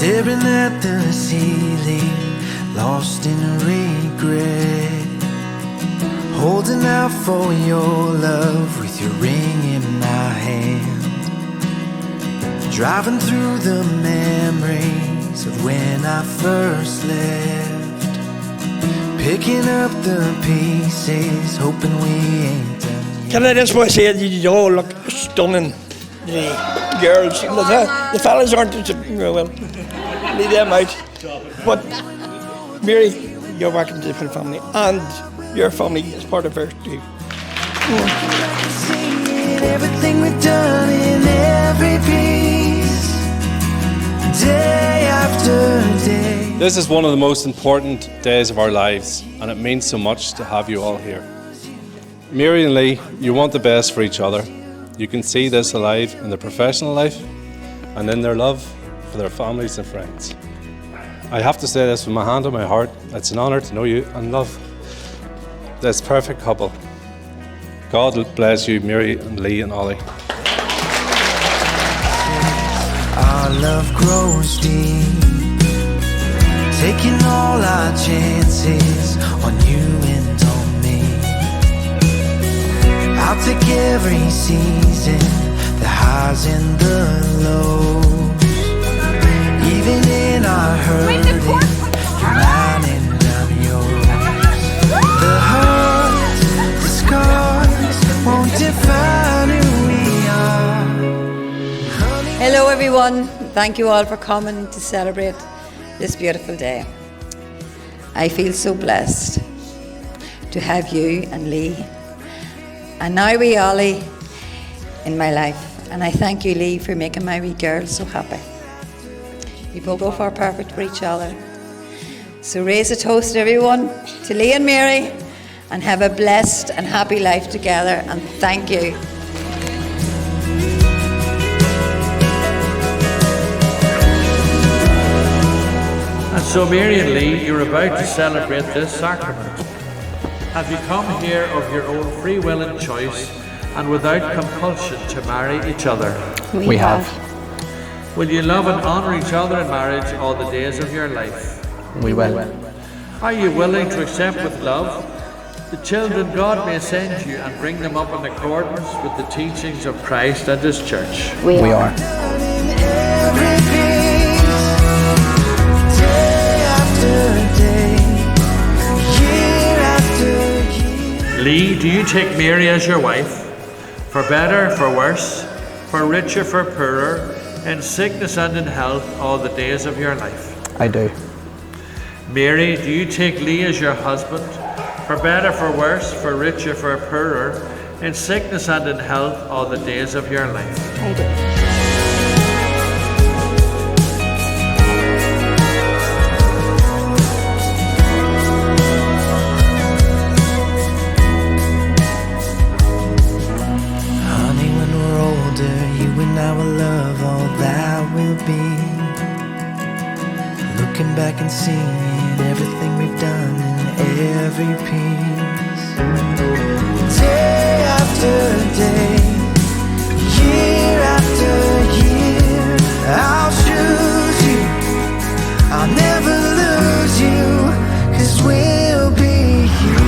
Staring at the ceiling, lost in regret. Holding out for your love with your ring in my hand. Driving through the memories of when I first left. Picking up the pieces, hoping we ain't done yet. Can I just want to say that you all look stunning, the girls. The fellas aren't well. Leave them out. But Mary, you're welcome to the full family, and your family is part of ours too. Everything we've done in every piece, day after day. This is one of the most important days of our lives, and it means so much to have you all here. Mary and Lee, you want the best for each other. You can see this alive in their professional life and in their love for their families and friends. I have to say this with my hand on my heart. It's an honour to know you and love this perfect couple. God bless you, Mary and Lee and Ollie. Our love grows deep, taking all our chances on you and on me. I'll take every season, the highs and the lows. Even in our hurting, you're mine and I'm yours. The hurts, the scars won't define who we are. Hello everyone, thank you all for coming to celebrate this beautiful day. I feel so blessed to have you and Lee, and now wee Ollie in my life. And I thank you, Lee, for making my wee girl so happy. We both are perfect for each other. So raise a toast, everyone, to Lee and Mary, and have a blessed and happy life together, and thank you. And so Mary and Lee, you're about to celebrate this sacrament. Have you come here of your own free will and choice, and without compulsion, to marry each other? We have. Will you love and honour each other in marriage all the days of your life? We will. Are you willing to accept with love the children God may send you and bring them up in accordance with the teachings of Christ and His Church? We are. Lee, do you take Mary as your wife, for better, for worse, for richer, for poorer, in sickness and in health, all the days of your life? I do. Mary, do you take Lee as your husband, for better, for worse, for richer, for poorer, in sickness and in health, all the days of your life? I do. Looking back and seeing everything we've done in every piece, day after day, year after year. I'll choose you, I'll never lose you, 'cause we'll be here.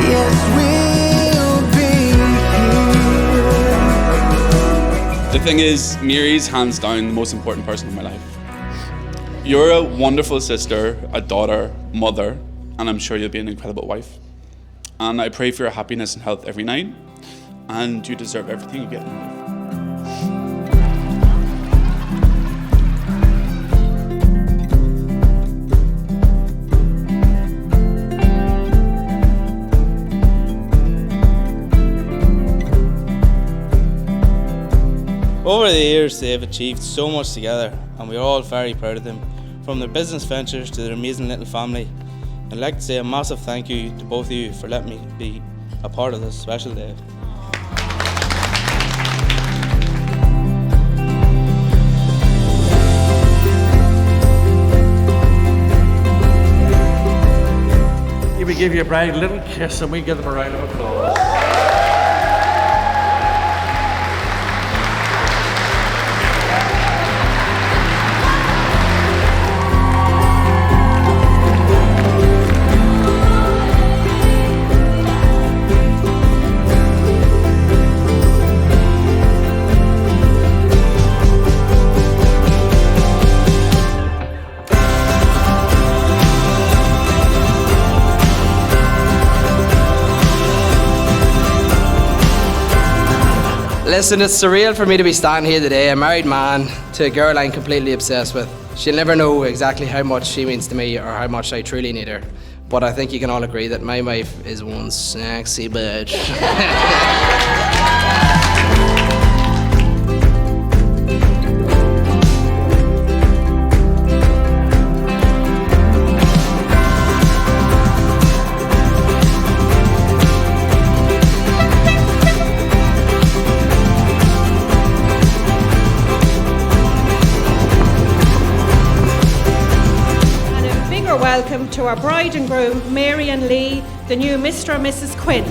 Yes, we'll be here. The thing is, Mary's hands down the most important person in my life. You're a wonderful sister, a daughter, mother, and I'm sure you'll be an incredible wife. And I pray for your happiness and health every night, and you deserve everything you get in life. Over the years, they have achieved so much together, and we are all very proud of them, from their business ventures to their amazing little family. I'd like to say a massive thank you to both of you for letting me be a part of this special day. We give your bride a little kiss and we give them a round of applause. Listen, it's surreal for me to be standing here today, a married man to a girl I'm completely obsessed with. She'll never know exactly how much she means to me or how much I truly need her. But I think you can all agree that my wife is one sexy bitch. Welcome to our bride and groom, Mary and Lee, the new Mr. and Mrs. Quinn.